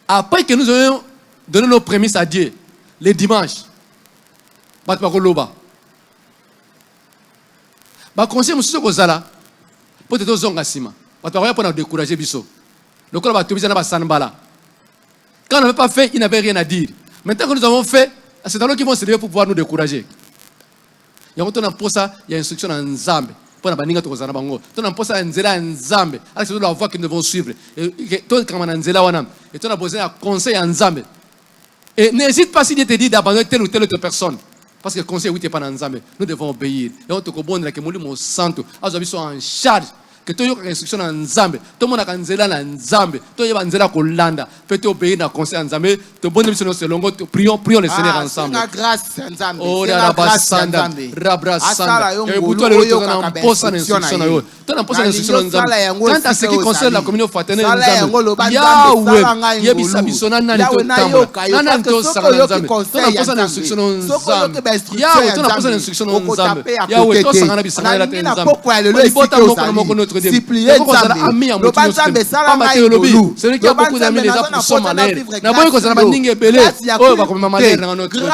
Après que nous ayons donné nos prémices à Dieu, les dimanches, bato ba koloba. Ba conseil monsieur ko zala, peut-être zonga sima. Bato ba pour nous décourager biso. Le corps va tout bizarre na sanbala. Quand on n'avait pas fait, il n'avait rien à dire. Maintenant que nous avons fait, c'est dans nous qui vont se lever pour pouvoir nous décourager. Il y a un pour ça, il y a une instruction en Zambie. Pour la baninga to zana bango. Ton en posa nzela en Zambie. Alors c'est la voie que nous devons suivre. Et toi quand on nzela wana, et toi on a besoin d'un conseil en Zambie. Et n'hésite pas si Dieu te dit d'abandonner telle ou telle autre personne. Parce que le conseil, oui, tu n'es pas dans Zambie. Nous devons obéir. Et on te comprend que nous sommes en charge. Que tu aies une instruction en Zambie. Tout le monde a une zéla en Zambie. Tu as une zéla en Hollande. Fais-tu obéir dans le conseil en Zambie. Tu bonnes missions dans ce long. Prions le Seigneur ensemble. C'est la grâce en Zambie. Oh, la grâce en Zambie. Rabra Sanda. Et pour toi, tu as un poste en instruction. Tu as un poste en instruction en Zambie. Quant à ce qui concerne la communion fraternelle en Zambie, Yahweh, Yebisabisona Nani Totamba. Nana Tosana en Zambie. Tu as un poste en instruction en Zambie. Yahweh, tu as un poste en instruction en Zambie. Yahweh, tu as un poste en instruction en Zambie. Supplier Nzambe. Loba Nzambe sala ngai ngolu. Celui qui a beaucoup d'amis les a pour son malheur. N'a pas eu qu'on s'en a ningue belé. Oh, va comme malheur dans notre Dieu.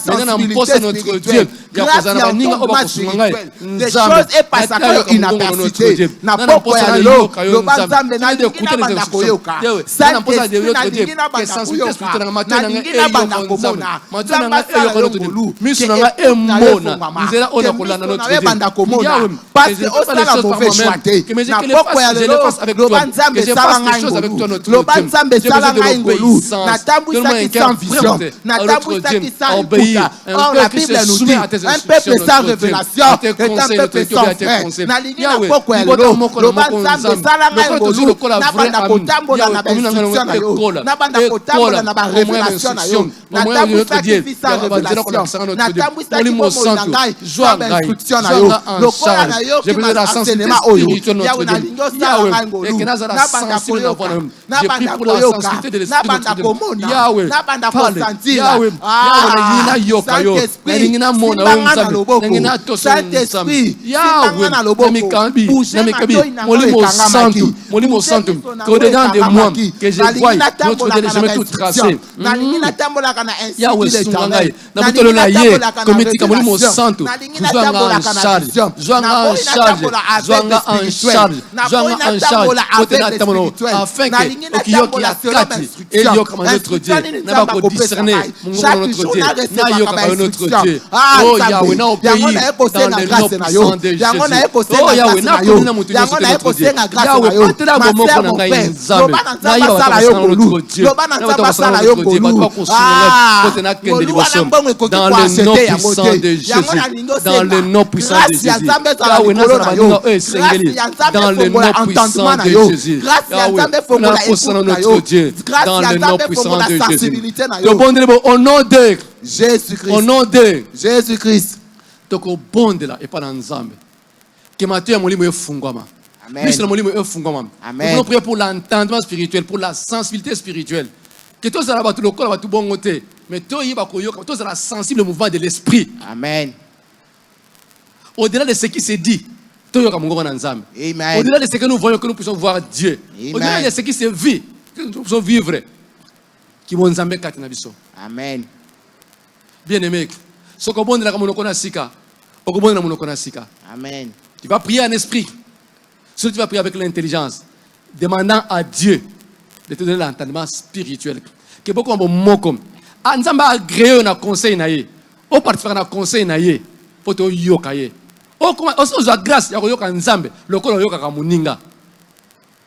Maintenant on pose notre Dieu. Grâce ya ninga oba kusumangai. Des choses est passées à inaperçue. Na poko ya lelo. Loba Nzambe na ndikina banda koyoka. Sana pose de l'autre Dieu. Que sensibilité spirituelle na matin na banda komona. Nzamba sala yo ngolu. Misu na emona. Nzela ona kolana notre Dieu. Banda komona. Parce que osala mauvais choix. Na poko ya lelo loba Nzambe sala ngai ngolu. Loba Nzambe sala ngai ngolu. Na tambwisaki sans vision. Na tambwisaki sans écoute. Or la Bible nous dit un peuple sans révélation est un peuple sans frère. Na lingi na poko ya lelo loba Nzambe sala ngai ngolu. Na banda kotambola na instruction na yo. Na banda kotambola na révélation na yo. Na tambwisaki sans révélation. Na tambwisaki bomo na ngai joie instruction na yo. Lokola na yo ki ma enseignement oyo. Yahweh na lingo sala ngai ngolu. Na banda koyoka. Na banda koyoka. Na banda komona. Na banda kosantira. Saint-Esprit, Yahweh, Molimo Santo, qu'au-dedans de moi, que je voie notre Dieu, je vais tout tracer. Yahweh, Sungangai, Nabutolo Naye, Komitika, Molimo Santo, Zwanga en charge, Zwanga en charge, Zwanga en charge, Zwanga en charge, afin que Okiyoki akati, Elioka notre Dieu, n'a pas discerné, mon notre Dieu, n'a yoka notre Dieu. Oh Yahweh, n'a obéi dans le nom puissant de Jésus. Oh Yahweh, n'a pas na mutu notre Dieu. Yahweh, patela bomo kona ngai nzambe. Na yoka notre Dieu. N'a pas sala yo Dieu, pas konsumer, potena kende liboso. Dans le nom puissant de Jésus. Dans le nom puissant de Jésus. Yahweh, n'a pas na sengeli. Dans le nom puissant de Jésus. Yahweh, n'a pas notre Dieu. Dans le nom puissant de Jésus. Au nom de Jésus-Christ. Au nom de Jésus-Christ. Toko bonde là et pas dans Nzambe. Que Matthieu molimo efungwama. Amen. Nous molimo efungwama. Amen. Nous prions pour l'entendement spirituel, pour la sensibilité spirituelle. Que tous ça va tout le corps va tout bon côté, mais toi il va koyoka, tous ça sensible au mouvement de l'esprit. Amen. Au-delà de ce qui se dit, toi yoka mungo na Nzambe. Amen. Au-delà de ce que nous voyons, que nous puissions voir Dieu. Amen. Au-delà de ce qui se vit, que nous puissions vivre. Qui vont Nzambe katina biso. Amen. Bien-aimé, ce qu'on bonde la monoko na sika, au bonde la monoko na sika. Amen. Tu vas prier en esprit. Surtout tu vas prier avec l'intelligence, demandant à Dieu de te donner l'entendement spirituel. Que beaucoup de mokom. Nzamba agréé na conseil na ye. Au partir na conseil na ye, pour te yoka ye. Oh comment, aussi la grâce ya yoka Nzambe, le ko yoka ka muninga.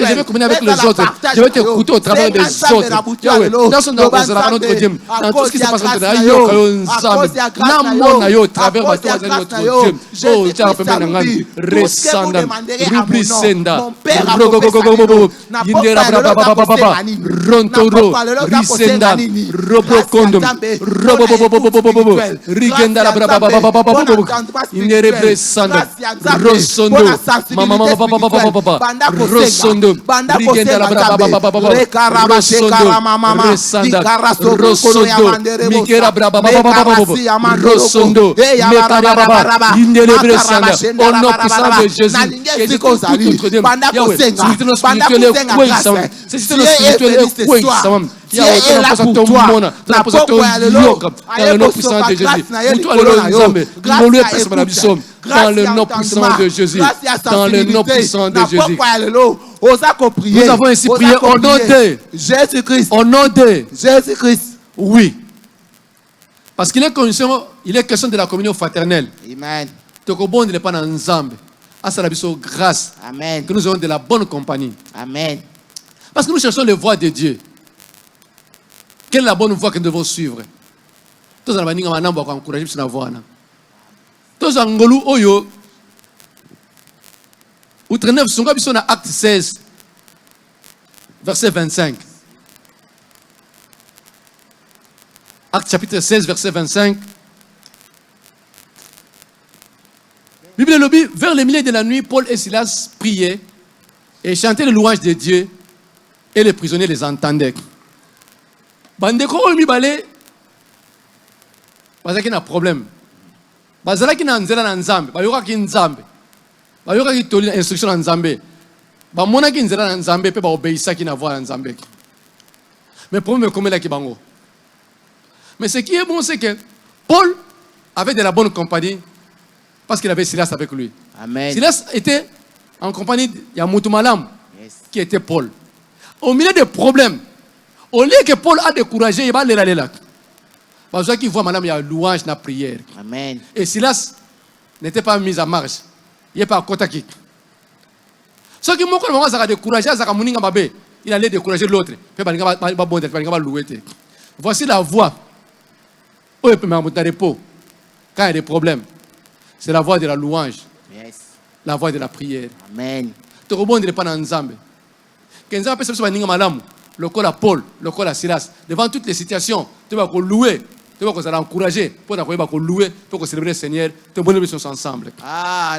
que je vais communier avec les autres. Je vais t'écouter au travers des autres. Yahweh, dans son nom, dans notre Dieu, dans tout ce qui se passe maintenant, au travers de notre Dieu. Oh, tu as fait un resanda, rubrisenda, rogogogogogogo, indera brababababa, rontoro, risenda, robokondom, robobobobobobobo, rigenda brabababababa, indere bresanda, rosondo, mamamabababababa, rosondo, rigenda brabababababa, rosondo, resanda, rosondo, mikera brabababababa, rosondo, mekarababa, indere bresanda, au nom puissant de Jésus, et de tout autre Dieu, Yahweh, c'est notre spirituel est c'est notre spirituel est Yahweh, tu n'as pas ton monde, tu n'as pas ton yoke, dans le nom puissant de Jésus. Pour toi, le Nzambe, dans le nom puissant de Jésus, dans le nom puissant de Jésus. Nous avons ainsi prié au nom de Jésus-Christ. Au nom de Jésus-Christ. Oui. Parce qu'il est question de la communion fraternelle. Amen. Tokobon n'est pas dans Nzambe. À sa grâce. Amen. Que nous avons de la bonne compagnie. Amen. Parce que nous cherchons les voies de Dieu. Quelle est la bonne voie que nous devons suivre? Tous les gens qui ont encouragé sur la voie. Tous les gens qui ont outre-neuf, sont dans Acte 16, verset 25. Acte chapitre 16, verset 25. Bible le dit, vers le milieu de la nuit, Paul et Silas priaient et chantaient les louanges de Dieu et les prisonniers les entendaient. Bandeko mibale bazaki na problème. Bazalaki na nzela na Nzambe, bayoka ki Nzambe. Bayoka ki toli instruction na Nzambe. Ba mona ki nzela na Nzambe pe ba obéissa ki na voix na Nzambe. Mais pour me comme là ki bango. Mais ce qui est bon c'est que Paul avait de la bonne compagnie parce qu'il avait Silas avec lui. Amen. Silas était en compagnie de Yamoutumalam qui était Paul. Au milieu des problèmes, au lieu que Paul a découragé, il va aller là. Parce qu'il voit madame, il y a louange, la prière. Amen. Et Silas n'était pas mis en marche. Il n'est pas à Kotaki. Ce qui m'a découragé, il allait décourager l'autre. Voici la voie. Où il peut m'en monter repos quand il y a des problèmes. C'est la voie de la louange. Yes. La voie de la prière. Amen. Tu ne pas dans Nzambe. Quand Nzambe peut se malamu, le col à Paul, le col à Silas, devant toutes les situations, tu vas louer, tu vas encourager, pour louer, pour célébrer le Seigneur, tu vas nous ensemble. Ah,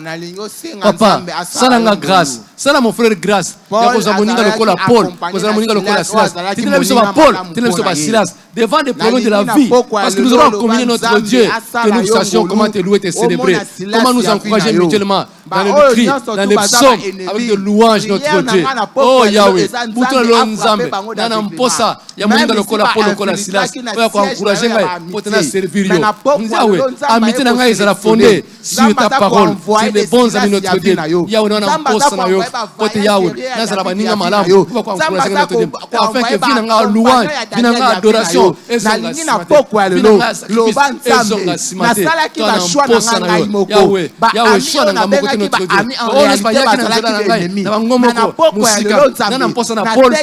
papa, ça n'a pas grâce. Ça n'a mon frère grâce. Tu vas le col à Paul, tu vas le col à Silas. Tu n'as pas Paul, tu n'as pas Silas. Devant des problèmes de la vie, parce que nous allons communier notre Dieu, que nous sachions comment te louer, te célébrer, comment nous encourager mutuellement. dans les cris, dans les psaumes, avec de louanges notre Dieu. Oh Yahweh, Bouton Lonzambe, Nana Mposa, Yamoninga Lokola Paul Lokola Silas, pour encourager pour te servir. Yahweh, amitié n'a pas la fondée sur ta parole, sur les bons amis notre Dieu. Yahweh, Nana Mposa na yo, pote Yahweh, Nazara Baninga Malam, pour encourager notre Dieu. Afin que vienne en louange, vienne en adoration, et son Yahweh, Yahweh, choix dans notre Dieu. Oh, n'est-ce pas Yahweh dans Paul,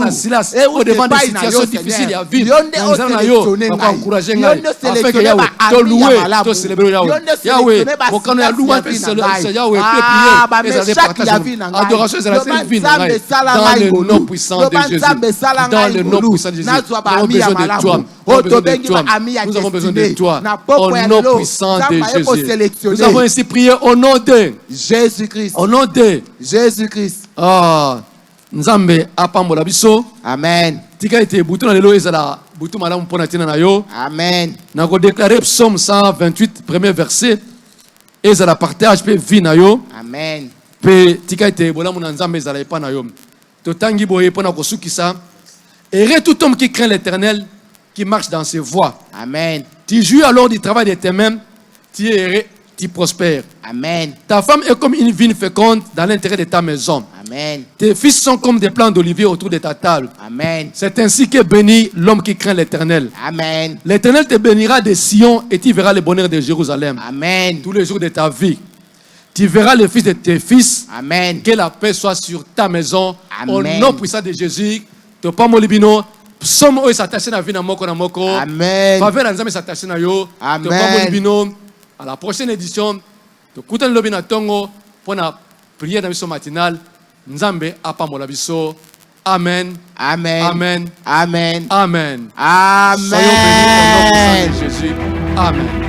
dans Silas, au devant des situations difficiles à vivre. Nous allons encourager afin que Yahweh te louer, te célébrer Yahweh. Yahweh, quand on a loué, c'est Yahweh, prier, adoration, c'est la seule vie dans le nom puissant de Jésus. Dans le nom puissant de Jésus. Nous avons besoin de toi. Nous avons besoin de toi. Au nom puissant de Jésus. Nous avons ainsi prié au nom de Jésus-Christ. Au nom de Jésus-Christ. Nzambe apambola biso. Amen. Tika ete butu na lelo ezala butu malamu mpona tina na yo. Amen. Na ko déclarer psaume 128 premier verset ezala partage pe vie na yo. Amen. Pe tika ete bolamu na Nzambe ezala epa na yo. Totangi boye pona ko sukisa. Heureux tout homme qui craint l'Éternel, qui marche dans ses voies. Amen. Tu jouis alors du travail de tes mains, tu es heureux, tu prospères. Amen. Ta femme est comme une vigne féconde dans l'intérêt de ta maison. Amen. Tes fils sont comme des plants d'olivier autour de ta table. Amen. C'est ainsi que bénit l'homme qui craint l'Éternel. Amen. L'Éternel te bénira de Sion et tu verras le bonheur de Jérusalem. Amen. Tous les jours de ta vie. Tu verras le fils de tes fils. Amen. Que la paix soit sur ta maison. Amen. Au nom puissant de Jésus. Te pas molibino. Psaume oyo s'attacher na vie na moko na moko. Amen. Faveur na Nzambe s'attacher na yo. Amen. Te pas molibino. À la prochaine édition. Te kuta lobi na tongo pour na prière na biso matinale. Nzambe apambola biso. Amen. Amen. Amen. Amen. Amen. Amen. Soyons bénis au nom de Jésus. Amen.